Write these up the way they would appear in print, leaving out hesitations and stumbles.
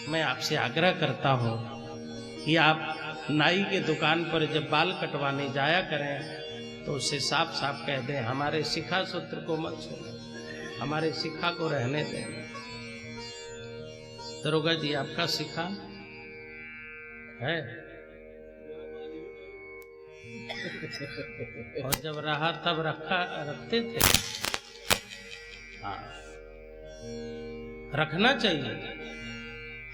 मैं आपसे आग्रह करता हूं कि आप नाई के दुकान पर जब बाल कटवाने जाया करें तो उससे साफ साफ कह दें, हमारे शिखा सूत्र को मत छोड़ो, हमारे शिखा को रहने दें। दरोगा जी, आपका शिखा है? और जब रहा तब रखते थे। हाँ, रखना चाहिए।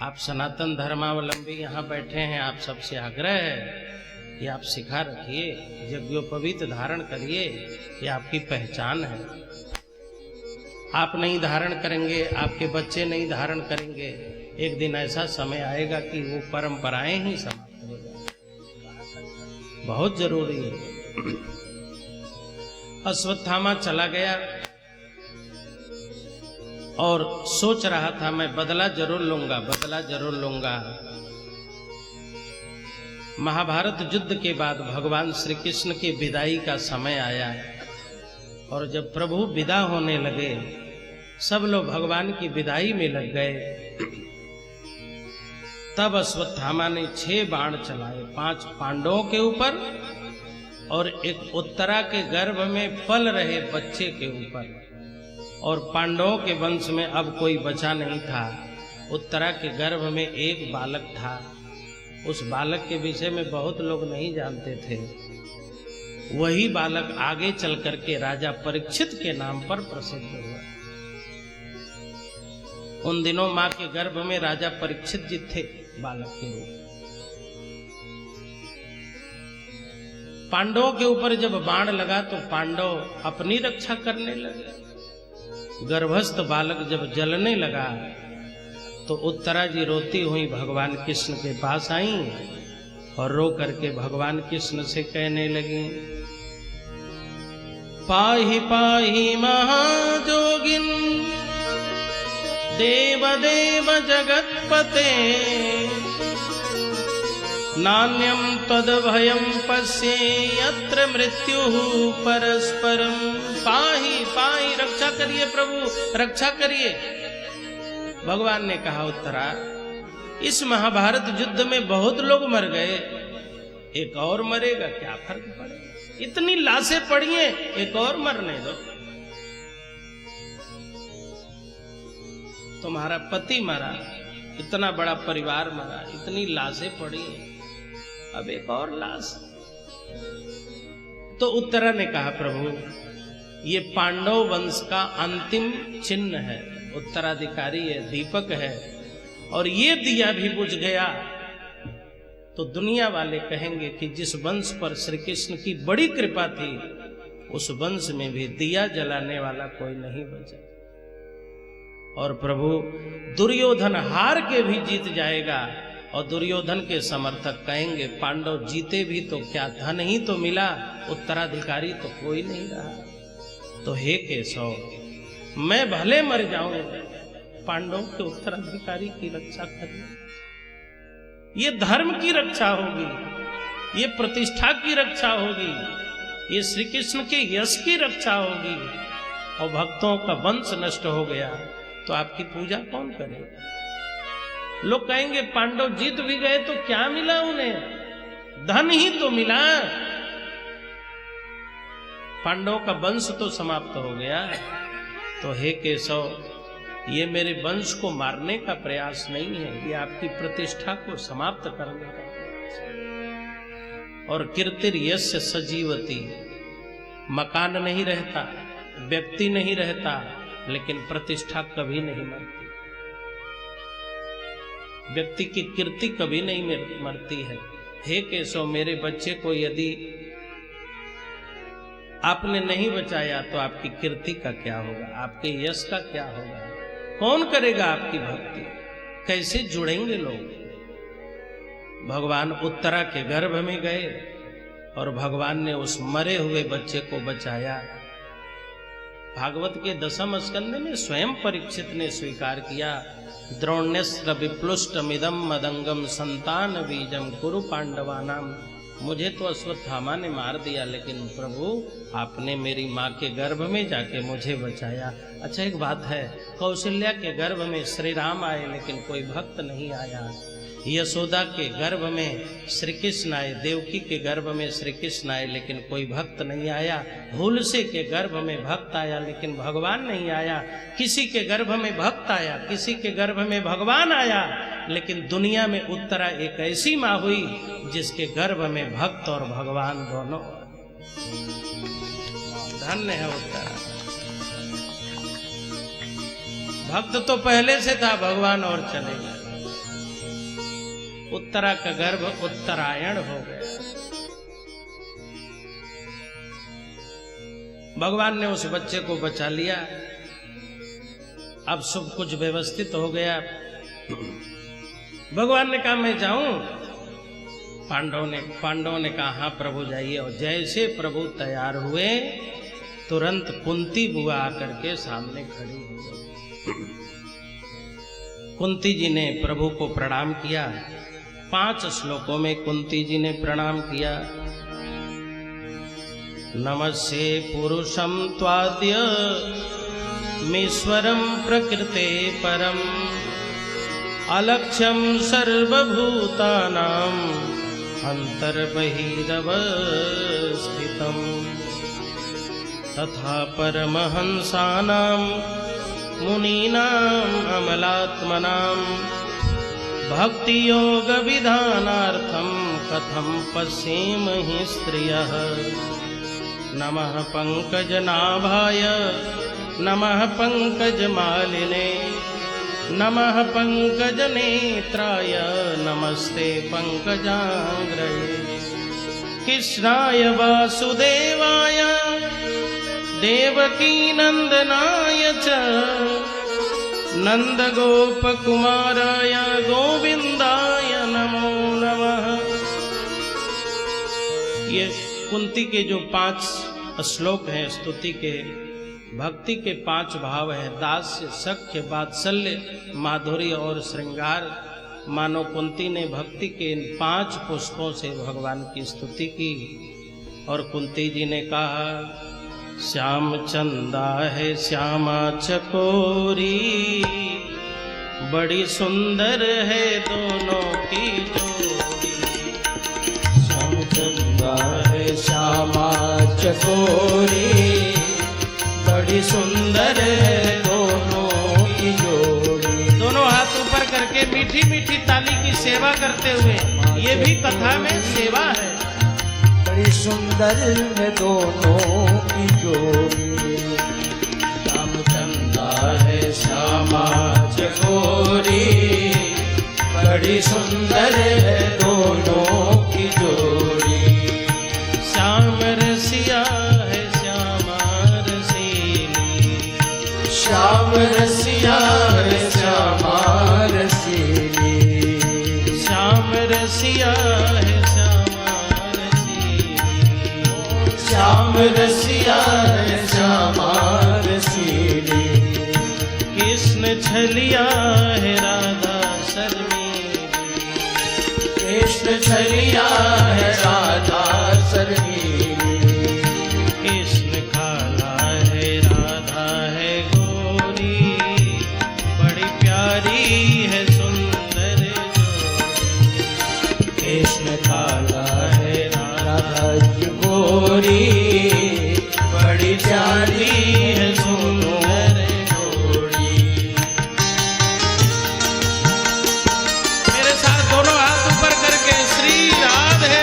आप सनातन धर्मावलंबी यहाँ बैठे हैं, आप सबसे आग्रह है कि आप शिखा रखिए, यज्ञोपवीत धारण करिए, ये आपकी पहचान है। आप नहीं धारण करेंगे, आपके बच्चे नहीं धारण करेंगे, एक दिन ऐसा समय आएगा कि वो परंपराएं ही समाप्त हो जाएंगी। बहुत जरूरी है। अश्वत्थामा चला गया और सोच रहा था मैं बदला जरूर लूंगा, बदला जरूर लूंगा। महाभारत युद्ध के बाद भगवान श्री कृष्ण की विदाई का समय आया और जब प्रभु विदा होने लगे, सब लोग भगवान की विदाई में लग गए। तब अश्वत्थामा ने 6 बाण चलाए, 5 पांडवों के ऊपर और एक उत्तरा के गर्भ में पल रहे बच्चे के ऊपर। और पांडवों के वंश में अब कोई बचा नहीं था। उत्तरा के गर्भ में एक बालक था। उस बालक के विषय में बहुत लोग नहीं जानते थे। वही बालक आगे चल करके राजा परीक्षित के नाम पर प्रसिद्ध हुआ। उन दिनों मां के गर्भ में राजा परीक्षित जी थे बालक के रूप। पांडवों के ऊपर जब बाण लगा तो पांडव अपनी रक्षा करने लगे। गर्भस्थ बालक जब जलने लगा तो उत्तरा जी रोती हुई भगवान कृष्ण के पास आई और रो करके भगवान कृष्ण से कहने लगी, पाहि पाहि महाजोगिन देव देव जगत्पते नान्यम तद्भयं पश्ये यत्र मृत्युः परस्परम। पाहि पाहि, रक्षा करिए प्रभु, रक्षा करिए। भगवान ने कहा, उत्तरा, इस महाभारत युद्ध में बहुत लोग मर गए, एक और मरेगा, क्या फर्क पड़ेगा? इतनी लाशें पड़ी हैं, एक और मरने दो। तुम्हारा पति मरा, इतना बड़ा परिवार मरा, इतनी लाशें पड़ी, अब एक और लाश। तो उत्तरा ने कहा, प्रभु, ये पांडव वंश का अंतिम चिन्ह है, उत्तराधिकारी है, दीपक है, और ये दिया भी बुझ गया तो दुनिया वाले कहेंगे कि जिस वंश पर श्री कृष्ण की बड़ी कृपा थी, उस वंश में भी दिया जलाने वाला कोई नहीं बचा। और प्रभु, दुर्योधन हार के भी जीत जाएगा और दुर्योधन के समर्थक कहेंगे, पांडव जीते भी तो क्या, धन ही तो मिला, उत्तराधिकारी तो कोई नहीं रहा। तो हे केशव, मैं भले मर जाऊं, पांडव के उत्तराधिकारी की रक्षा करिए। ये धर्म की रक्षा होगी, ये प्रतिष्ठा की रक्षा होगी, ये श्री कृष्ण के यश की रक्षा होगी। और भक्तों का वंश नष्ट हो गया तो आपकी पूजा कौन करेगा? लोग कहेंगे पांडव जीत भी गए तो क्या मिला उन्हें, धन ही तो मिला, पांडवों का वंश तो समाप्त हो गया। तो हे केशव, ये मेरे वंश को मारने का प्रयास नहीं है, ये आपकी प्रतिष्ठा को समाप्त करने का प्रयास है। और कीर्तिर यस्य सजीवती, मकान नहीं रहता, व्यक्ति नहीं रहता, लेकिन प्रतिष्ठा कभी नहीं मरती। व्यक्ति की कीर्ति कभी नहीं मरती है। हे केशव, मेरे बच्चे को यदि आपने नहीं बचाया तो आपकी कीर्ति का क्या होगा, आपके यश का क्या होगा? कौन करेगा आपकी भक्ति? कैसे जुड़ेंगे लोग? भगवान उत्तरा के गर्भ में गए और भगवान ने उस मरे हुए बच्चे को बचाया। भागवत के 10वें स्कंद में स्वयं परीक्षित ने स्वीकार किया, द्रोण्यस्त्र विप्लुष्टमिदं मदंगम संतान बीजम कुरु पांडवानाम मुझे तो अश्वत्थामा ने मार दिया, लेकिन प्रभु आपने मेरी माँ के गर्भ में जाके मुझे बचाया। अच्छा एक बात है, कौशल्या के गर्भ में श्री राम आए लेकिन कोई भक्त नहीं आया। यशोदा के गर्भ में श्री कृष्ण आए, देवकी के गर्भ में श्री कृष्ण आए लेकिन कोई भक्त नहीं आया। हुलसे के गर्भ में भक्त आया लेकिन भगवान नहीं आया। किसी के गर्भ में भक्त आया, किसी के गर्भ में भगवान आया, लेकिन दुनिया में उत्तरा एक ऐसी माँ हुई जिसके गर्भ में भक्त और भगवान दोनों। धन्य है उत्तरा। भक्त तो पहले से था, भगवान और चले गए। उत्तरा का गर्भ उत्तरायण हो गया। भगवान ने उस बच्चे को बचा लिया। अब सब कुछ व्यवस्थित हो गया। भगवान ने कहा मैं जाऊं। पांडवों ने कहा हाँ प्रभु जाइए। और जैसे प्रभु तैयार हुए तुरंत कुंती बुआ आकर के सामने खड़ी हो गई। कुंती जी ने प्रभु को प्रणाम किया। 5 श्लोकों में कुंती जी ने प्रणाम किया। नमस्ते पुरुषं त्वाद्य मीश्वरं प्रकृते परम अलक्ष्यं सर्वभूतानां अंतर्बहिरवस्थितं तथा परमहंसानां मुनीनां अमलात्मनां भक्ति योग विधानार्थं कथं पश्येमहि स्त्रियः। नमः पंकजनाभाय नमः पंकजमालिने नमः पंकजनेत्राय नमस्ते पंकजांग्रये। कृष्णाय वासुदेवाय देवकी नंदनाय च नंदगोपकुमाराय गोविंदाय नमो नमः। ये कुंती के जो 5 श्लोक हैं स्तुति के, भक्ति के 5 भाव हैं, दास्य, सख्य, वात्सल्य, माधुर्य और श्रृंगार। मानो कुंती ने भक्ति के इन 5 पुष्पों से भगवान की स्तुति की। और कुंती जी ने कहा श्याम चंदा है श्यामा चकोरी बड़ी सुंदर है दोनों की जोड़ी। श्याम चंदा है श्यामा चकोरी बड़ी सुंदर है दोनों की जोड़ी। दोनों हाथ ऊपर करके मीठी मीठी ताली की सेवा करते हुए, ये भी कथा में सेवा है। बड़ी सुंदर है दोनों की जोड़ी। श्याम चंदा है श्यामा चकोरी बड़ी सुंदर है दोनों की जोड़ी। श्याम रसिया है श्यामा रसीली। श्याम रसिया है श्यामा रसीली। श्याम रसिया है श्यामा रसीली। श्याम रसिया है श्यामा रसीली। कृष्ण छलिया है राधा शर्मीली। कृष्ण छलिया है राधा शर्मीली। कृष्ण काला है राधा है गोरी बड़ी प्यारी है सुंदर जोड़ी। कृष्ण काला है राधा गोरी बड़ी प्यारी है सुंदर जोड़ी। मेरे साथ दोनों हाथ ऊपर करके श्री राधे।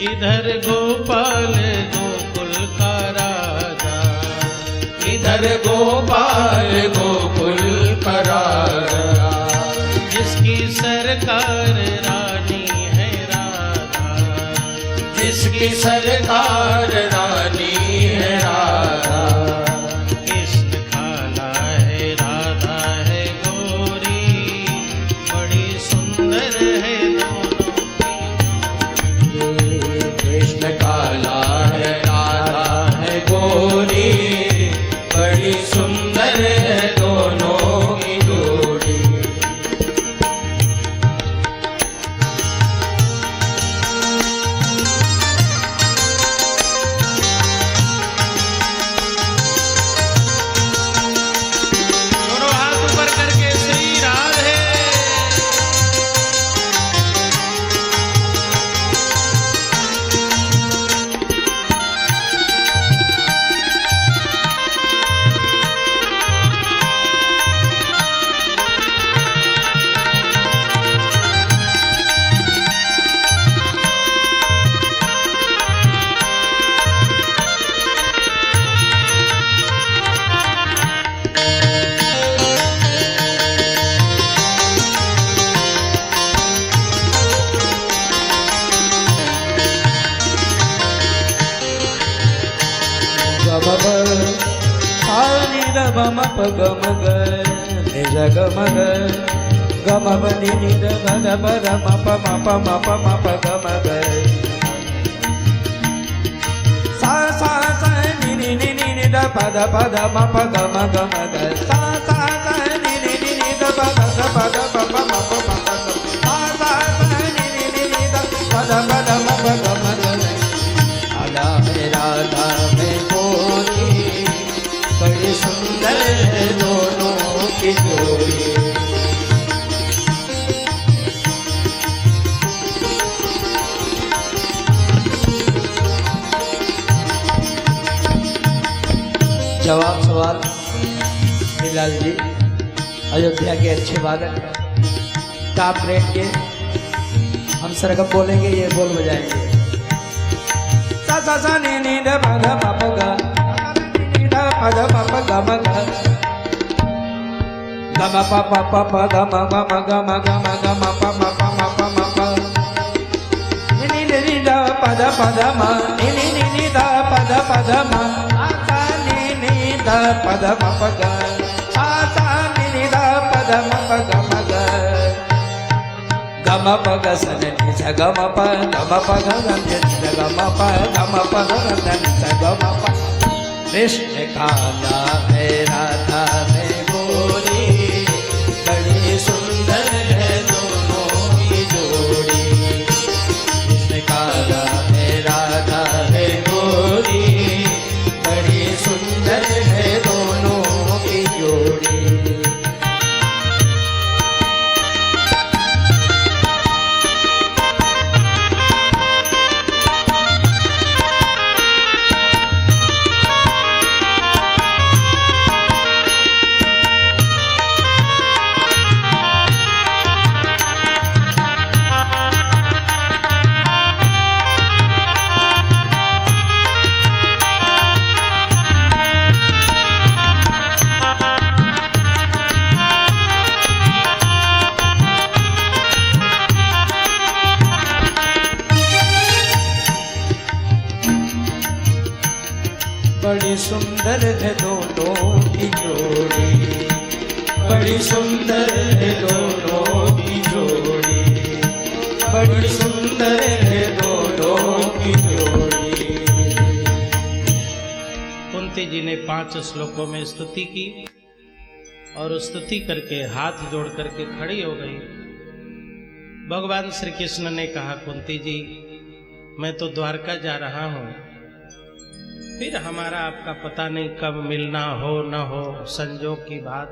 इधर गोपाल गोकुल नर गोपाल गोकुल करारा। जिसकी सरकार रानी है राधा, जिसकी सरकार रानी है राधा। कृष्ण काला है राधा है गोरी, बड़ी सुंदर है दोनों की। कृष्ण काला है राधा है गोरी, बड़ी सुंदर है दोनों की जोड़ी। दोनों हाथ ऊपर करके श्री राधे। गम प गम ग निज गम ग गम प नि नि द प द प द म प म प म प म प गम ग सा सा सा नि नि नि नि नि द प द म प गम गम ग सा सा सा नि नि नि नि द प द प द म प म प म प सा सा सा नि नि नि नि द प द म प गम ग आला है राधा में गोरी, बड़ी सुंदर है दोनों की जोड़ी। जवाब सवाल मीरालाल जी, अयोध्या के अच्छे वादक टॉप रेट के, हम सरगम बोलेंगे, ये बोल बजाएंगे। सा सा सा नि नि द प द म प ग द प द म प ग म ग ग म प प प प ग म ग म ग म ग म ग म प म प म प म प नि नि नि द प द म नि नि नि नि द प द म सा सा नि नि द प द म प ग सा सा नि नि द प द म प ग म ग गम प ग स नि नि स ग म प गम प ग ग नि स ग म प गम प ग ग नि स ग म प। कृष्ण काला है राधा में गोरी, बड़ी सुंदर है दोनों की जोड़ी। कृष्ण काला है राधा है गोरी, बड़ी सुंदर है दोनों की जोड़ी। बड़ी सुंदर है दोनों की जोड़ी, बड़ी सुंदर है दोनों की जोड़ी, बड़ी सुंदर है दोनों की जोड़ी। कुंती जी ने 5 श्लोकों में स्तुति की और स्तुति करके हाथ जोड़ करके खड़ी हो गई। भगवान श्री कृष्ण ने कहा, कुंती जी मैं तो द्वारका जा रहा हूं, फिर हमारा आपका पता नहीं कब मिलना हो न हो, संजोग की बात,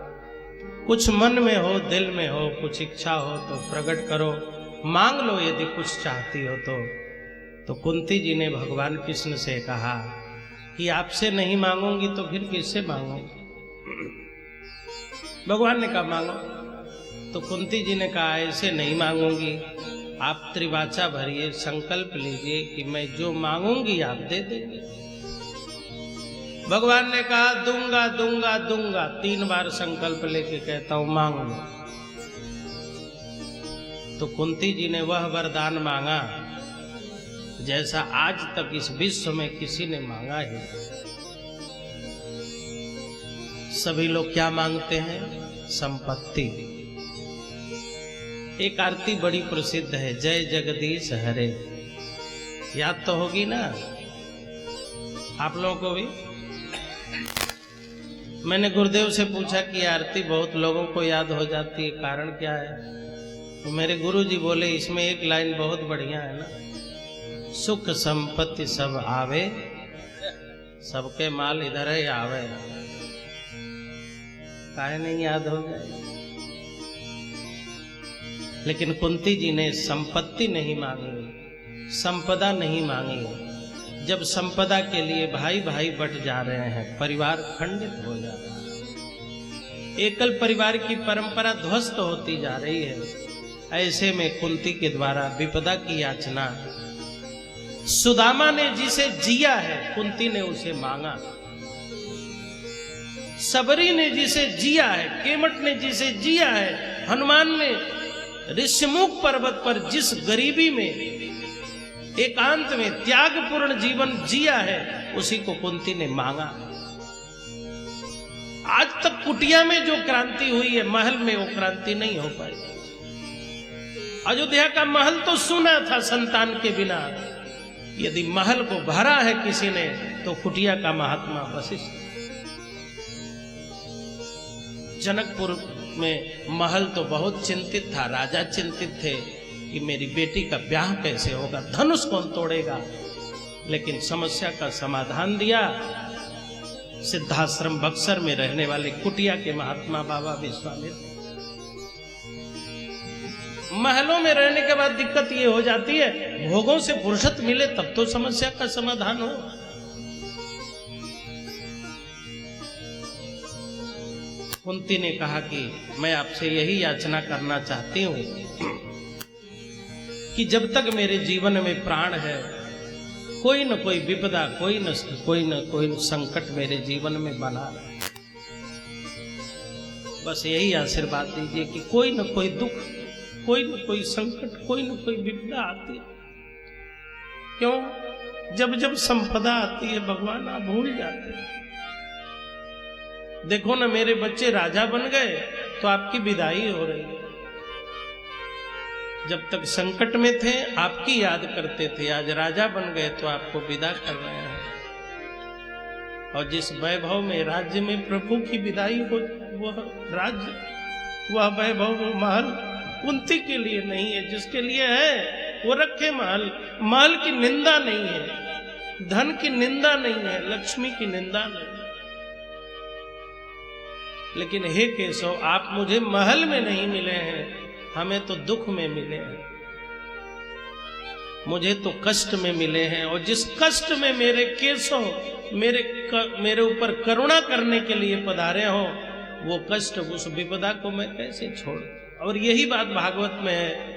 कुछ मन में हो दिल में हो, कुछ इच्छा हो तो प्रकट करो, मांग लो यदि कुछ चाहती हो तो कुंती जी ने भगवान कृष्ण से कहा कि आपसे नहीं मांगूंगी तो फिर किससे मांगूंगी। भगवान ने कहा मांगो, तो कुंती जी ने कहा ऐसे नहीं मांगूंगी, आप त्रिवाचा भरिए, संकल्प लीजिए कि मैं जो मांगूंगी आप दे देंगे। भगवान ने कहा दूंगा दूंगा दूंगा, 3 बार संकल्प लेके कहता हूं मांग लो। तो कुंती जी ने वह वरदान मांगा जैसा आज तक इस विश्व में किसी ने मांगा है। सभी लोग क्या मांगते हैं? संपत्ति। एक आरती बड़ी प्रसिद्ध है, जय जगदीश हरे, याद तो होगी ना आप लोगों को भी। मैंने गुरुदेव से पूछा कि आरती बहुत लोगों को याद हो जाती है, कारण क्या है? तो मेरे गुरु जी बोले इसमें एक लाइन बहुत बढ़िया है ना, सुख संपत्ति सब आवे, सबके माल इधर ही आवे। काहे नहीं याद हो गए? लेकिन कुंती जी ने संपत्ति नहीं मांगी, संपदा नहीं मांगी। जब संपदा के लिए भाई भाई बट जा रहे हैं, परिवार खंडित हो जा रहा है, एकल परिवार की परंपरा ध्वस्त होती जा रही है, ऐसे में कुंती के द्वारा विपदा की याचना सुदामा ने जिसे जिया है, कुंती ने उसे मांगा। सबरी ने जिसे जिया है, केमट ने जिसे जिया है, हनुमान ने ऋषिमुख पर्वत पर जिस गरीबी में एकांत में त्यागपूर्ण जीवन जिया है, उसी को कुंती ने मांगा। आज तक कुटिया में जो क्रांति हुई है, महल में वो क्रांति नहीं हो पाई। अयोध्या का महल तो सुना था संतान के बिना, यदि महल को भरा है किसी ने तो कुटिया का महात्मा वशिष्ठ। जनकपुर में महल तो बहुत चिंतित था, राजा चिंतित थे कि मेरी बेटी का ब्याह कैसे होगा, धनुष कौन तोड़ेगा। लेकिन समस्या का समाधान दिया सिद्धाश्रम बक्सर में रहने वाले कुटिया के महात्मा बाबा विश्वामित्र। महलों में रहने के बाद दिक्कत ये हो जाती है, भोगों से फुर्सत मिले तब तो समस्या का समाधान हो। कुंती ने कहा कि मैं आपसे यही याचना करना चाहती हूं कि जब तक मेरे जीवन में प्राण है, कोई न कोई विपदा, कोई न कोई संकट मेरे जीवन में बना रहे। बस यही आशीर्वाद दीजिए कि कोई न कोई दुख, कोई न कोई संकट, कोई न कोई विपदा आती है। क्यों? जब जब संपदा आती है भगवान आप भूल जाते हैं। देखो ना, मेरे बच्चे राजा बन गए तो आपकी विदाई हो रही है। जब तक संकट में थे आपकी याद करते थे, आज राजा बन गए तो आपको विदा कर रहे हैं। और जिस वैभव में राज्य में प्रभु की विदाई हो, वह राज्य, वह वैभव, वो महल कुंती के लिए नहीं है। जिसके लिए है वो रखे महल। महल की निंदा नहीं है, धन की निंदा नहीं है, लक्ष्मी की निंदा नहीं। लेकिन हे केशव, आप मुझे महल में नहीं मिले हैं, हमें तो दुख में मिले हैं, मुझे तो कष्ट में मिले हैं। और जिस कष्ट में मेरे केशव मेरे ऊपर करुणा करने के लिए पधारे हो, वो कष्ट, उस विपदा को मैं कैसे छोड़। और यही बात भागवत में है।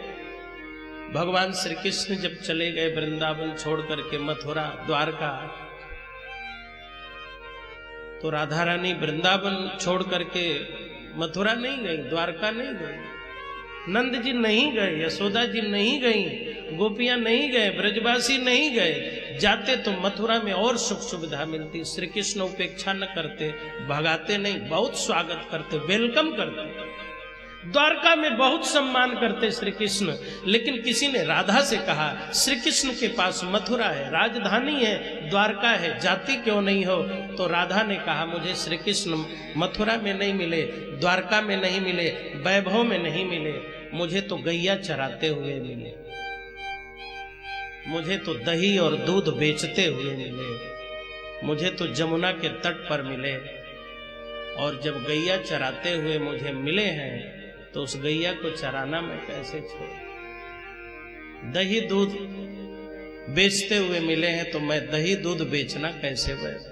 भगवान श्री कृष्ण जब चले गए वृंदावन छोड़ करके मथुरा, द्वारका, तो राधा रानी वृंदावन छोड़ करके मथुरा नहीं गई, द्वारका नहीं गई, नंद जी नहीं गए, यशोदा जी नहीं गई, गोपियां नहीं गए, ब्रजवासी नहीं गए। जाते तो मथुरा में और सुख सुविधा मिलती। श्री कृष्ण उपेक्षा न करते, भगाते नहीं, बहुत स्वागत करते, वेलकम करते। द्वारका में बहुत सम्मान करते श्री कृष्ण। लेकिन किसी ने राधा से कहा, श्री कृष्ण के पास मथुरा है, राजधानी है, द्वारका है, जाती क्यों नहीं हो? तो राधा ने कहा, मुझे श्री कृष्ण मथुरा में नहीं मिले, द्वारका में नहीं मिले, वैभव में नहीं मिले, मुझे तो गैया चराते हुए मिले, मुझे तो दही और दूध बेचते हुए मिले, मुझे तो जमुना के तट पर मिले। और जब गैया चराते हुए मुझे मिले हैं तो उस गैया को चराना मैं कैसे छोड़। दही दूध बेचते हुए मिले हैं तो मैं दही दूध बेचना कैसे कर।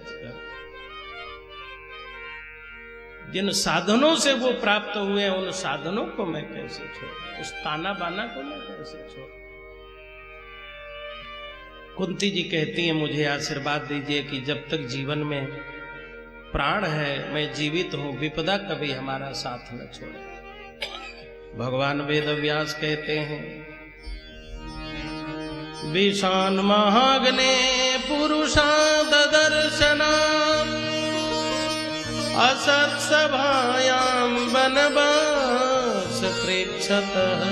जिन साधनों से वो प्राप्त हुए हैं, उन साधनों को मैं कैसे छोड़, उस ताना बाना को मैं कैसे छोड़। कुंती जी कहती हैं, मुझे आशीर्वाद दीजिए कि जब तक जीवन में प्राण है, मैं जीवित हूं, विपदा कभी हमारा साथ न छोड़े। भगवान वेद व्यास कहते हैं, विषान महाग्ने पुरुषा ददर्शना असत्सभायां वनवास प्रेक्षतः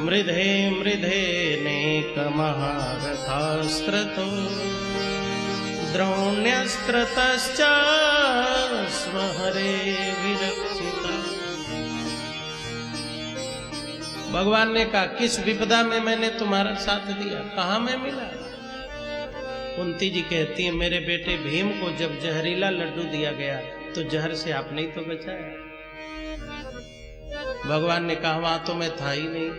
मृधे मृधे नेकमहारथास्त्रतो द्रोण्यस्त्रतश्चास्महरे विरक्षिता। भगवान ने कहा, किस विपदा में मैंने तुम्हारा साथ दिया, कहां में मिला? कुंती जी कहती है, मेरे बेटे भीम को जब जहरीला लड्डू दिया गया तो जहर से आपने ही तो बचाया। भगवान ने कहा, वहां तो मैं था ही नहीं।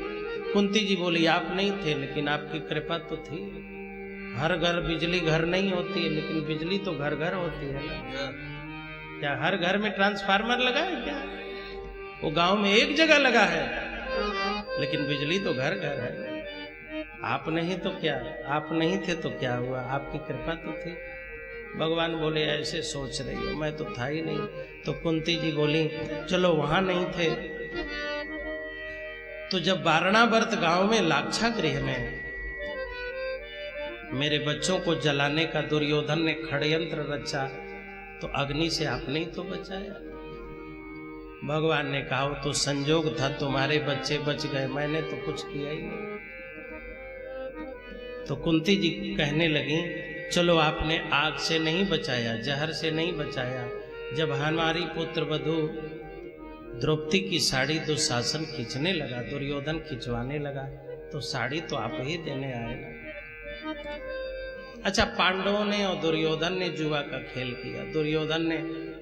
कुंती जी बोली, आप नहीं थे लेकिन आपकी कृपा तो थी। हर घर बिजली घर नहीं होती है, लेकिन बिजली तो घर घर होती है ना। क्या हर घर में ट्रांसफार्मर लगा है क्या? वो गांव में एक जगह लगा है, लेकिन बिजली तो घर घर है। आप नहीं तो क्या, आप नहीं थे तो क्या हुआ, आपकी कृपा तो थी। भगवान बोले, ऐसे सोच रही हो, मैं तो था ही नहीं। तो कुंती जी बोली, चलो वहां नहीं थे तो जब वारणावर्त गांव में लाक्षागृह में मेरे बच्चों को जलाने का दुर्योधन ने षड्यंत्र रचा तो अग्नि से आपने ही तो बचाया। भगवान ने कहा, वो तो संजोग था, तुम्हारे बच्चे बच गए, मैंने तो कुछ किया ही नहीं। तो कुंती जी कहने लगी, चलो आपने आग से नहीं बचाया, जहर से नहीं बचाया। जब हमारी पुत्र वधू द्रौपदी की साड़ी दुशासन खींचने लगा, दुर्योधन खिंचवाने लगा, तो साड़ी तो आप ही देने आए ना। अच्छा, पांडवों ने और दुर्योधन ने जुआ का खेल किया। दुर्योधन ने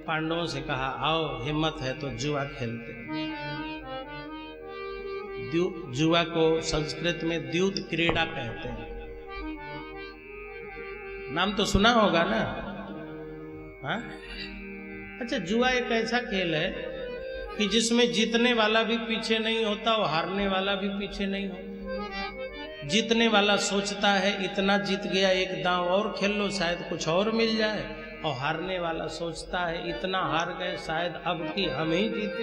पांडवों से कहा, आओ हिम्मत है तो जुआ खेलते। जुआ को संस्कृत में द्यूत क्रीड़ा कहते हैं। नाम तो सुना होगा ना? हाँ? अच्छा, जुआ एक ऐसा खेल है कि जिसमें जीतने वाला भी पीछे नहीं होता और हारने वाला भी पीछे नहीं होता। जीतने वाला सोचता है, इतना जीत गया, एक दांव और खेल लो, शायद कुछ और मिल जाए। और हारने वाला सोचता है, इतना हार गए, शायद अब की हम ही जीते।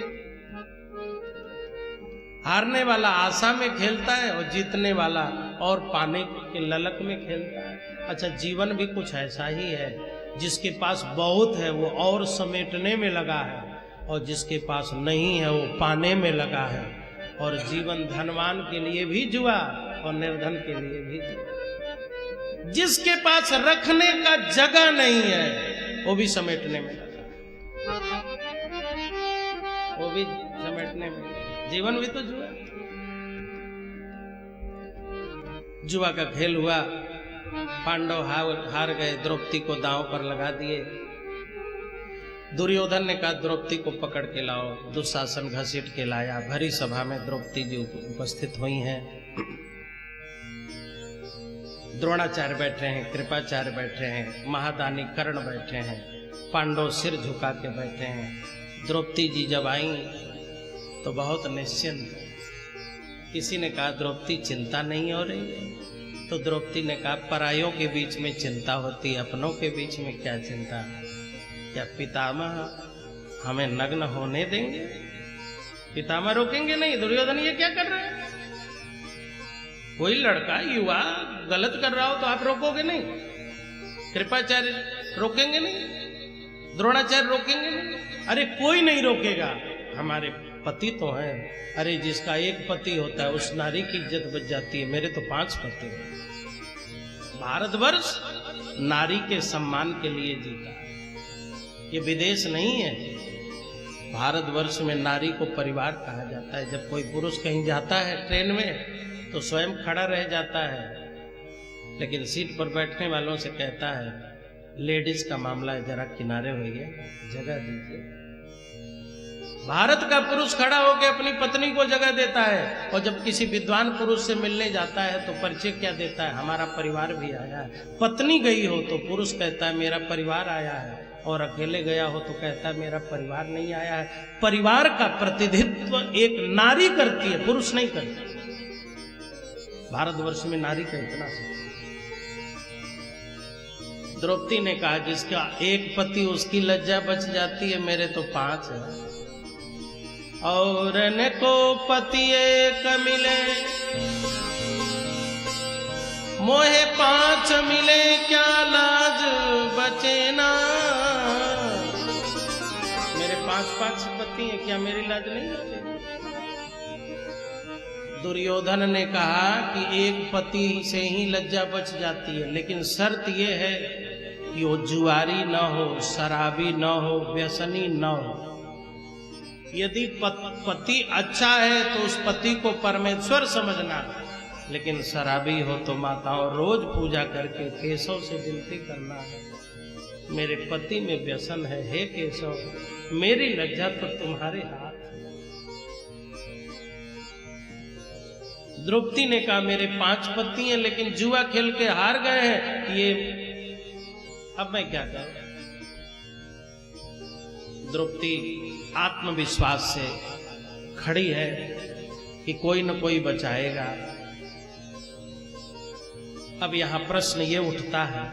हारने वाला आशा में खेलता है और जीतने वाला और पाने के ललक में खेलता है। अच्छा, जीवन भी कुछ ऐसा ही है, जिसके पास बहुत है वो और समेटने में लगा है, और जिसके पास नहीं है वो पाने में लगा है। और जीवन धनवान के लिए भी जुआ और निर्धन के लिए भी जुआ। जिसके पास रखने का जगह नहीं है वो भी समेटने में लगा, वो भी समेटने में। जीवन भी तो जुआ। जुआ का खेल हुआ, पांडव हार गए, द्रौपदी को दांव पर लगा दिए। दुर्योधन ने कहा, द्रौपदी को पकड़ के लाओ। दुशासन घसीट के लाया। भरी सभा में द्रौपदी जी उपस्थित हुई हैं। द्रोणाचार्य बैठे हैं, कृपाचार्य बैठे हैं, महादानी कर्ण बैठे हैं, पांडव सिर झुका के बैठे हैं। द्रौपदी जी जब आई तो बहुत निश्चिंत। किसी ने कहा, द्रौपदी चिंता नहीं हो रही है? तो द्रौपदी ने कहा, परायों के बीच में चिंता होती, अपनों के बीच में क्या चिंता? क्या पितामह हमें नग्न होने देंगे? पितामह रोकेंगे नहीं। दुर्योधन ये क्या कर रहे हैं? कोई लड़का युवा गलत कर रहा हो तो आप रोकोगे नहीं? कृपाचार्य रोकेंगे नहीं? द्रोणाचार्य रोकेंगे नहीं? अरे कोई नहीं रोकेगा, हमारे पति तो हैं। अरे जिसका एक पति होता है उस नारी की इज्जत बच जाती है। मेरे तो 5 पति हैं। भारतवर्ष नारी के सम्मान के लिए जीता है, ये विदेश नहीं है। भारतवर्ष में नारी को परिवार कहा जाता है। जब कोई पुरुष कहीं जाता है ट्रेन में तो स्वयं खड़ा रह जाता है, लेकिन सीट पर बैठने वालों से कहता है, लेडीज का मामला है, जरा किनारे होइए, जगह दीजिए। भारत का पुरुष खड़ा होकर अपनी पत्नी को जगह देता है, और जब किसी विद्वान पुरुष से मिलने जाता है तो परिचय क्या देता है? हमारा परिवार भी आया है। पत्नी गई हो तो पुरुष कहता है मेरा परिवार आया है, और अकेले गया हो तो कहता है मेरा परिवार नहीं आया है। परिवार का प्रतिनिधित्व एक नारी करती है, पुरुष नहीं करता। भारतवर्ष में नारी का इतना द्रौपदी ने कहा जिसका एक पति उसकी लज्जा बच जाती है, मेरे तो 5 है। और न को पति एक मिले, मोहे 5 मिले, क्या लाज बचे ना। मेरे 5 पति हैं, क्या मेरी लाज नहीं बचे? दुर्योधन ने कहा कि एक पति से ही लज्जा बच जाती है, लेकिन शर्त यह है कि वो जुआरी न हो, शराबी न हो, व्यसनी न हो। यदि पति अच्छा है तो उस पति को परमेश्वर समझना, लेकिन शराबी हो तो माताओं रोज पूजा करके केशव से विनती करना है, मेरे पति में व्यसन है, हे केशव मेरी लज्जा तो तुम्हारे हाथ है। द्रौपदी ने कहा मेरे 5 पति हैं, लेकिन जुआ खेल के हार गए हैं, ये अब मैं क्या करूं? द्रौपदी आत्मविश्वास से खड़ी है कि कोई न कोई बचाएगा। अब यहां प्रश्न ये उठता है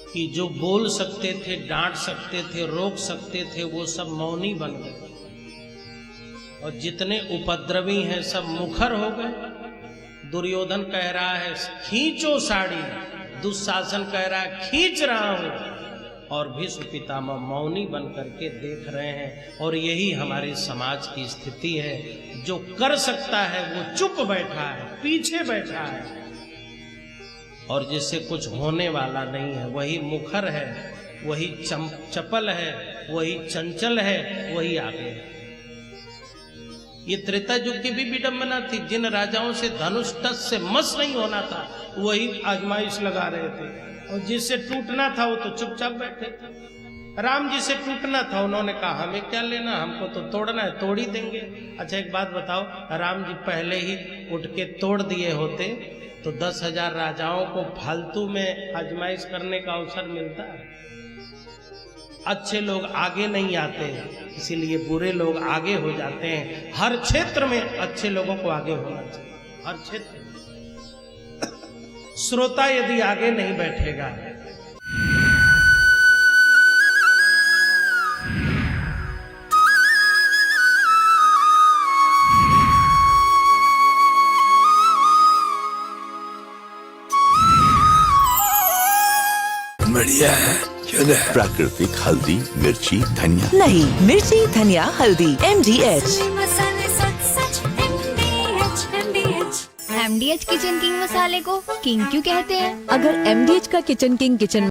कि जो बोल सकते थे, डांट सकते थे, रोक सकते थे, वो सब मौनी बन गए, और जितने उपद्रवी हैं सब मुखर हो गए। दुर्योधन कह रहा है खींचो साड़ी, दुशासन कह रहा है खींच रहा हूं, और भीष्म पितामह मौनी बन करके देख रहे हैं। और यही हमारे समाज की स्थिति है, जो कर सकता है वो चुप बैठा है, पीछे बैठा है, और जिससे कुछ होने वाला नहीं है वही मुखर है, वही चपल है, वही चंचल है, वही आगे है। ये त्रेता युग की भी विडंबना थी। जिन राजाओं से धनुष टस से मस नहीं होना था वही आजमाइश लगा रहे थे, और जिससे टूटना था वो तो चुपचाप बैठे थे। राम जी से टूटना था, उन्होंने कहा हमें क्या लेना, हमको तो तोड़ना है, तोड़ ही देंगे। अच्छा एक बात बताओ, राम जी पहले ही उठ के तोड़ दिए होते तो 10,000 राजाओं को फालतू में आजमाइश करने का अवसर मिलता है। अच्छे लोग आगे नहीं आते, इसीलिए बुरे लोग आगे हो जाते हैं। हर क्षेत्र में अच्छे लोगों को आगे होना चाहिए, हर क्षेत्र में। श्रोता यदि आगे नहीं बैठेगा, बढ़िया है, क्यों है? प्राकृतिक हल्दी, मिर्ची, धनिया नहीं, मिर्ची, धनिया, हल्दी, MDH। MDH किचन किंग मसाले को किंग क्यों कहते हैं? अगर MDH का किचन किंग किचन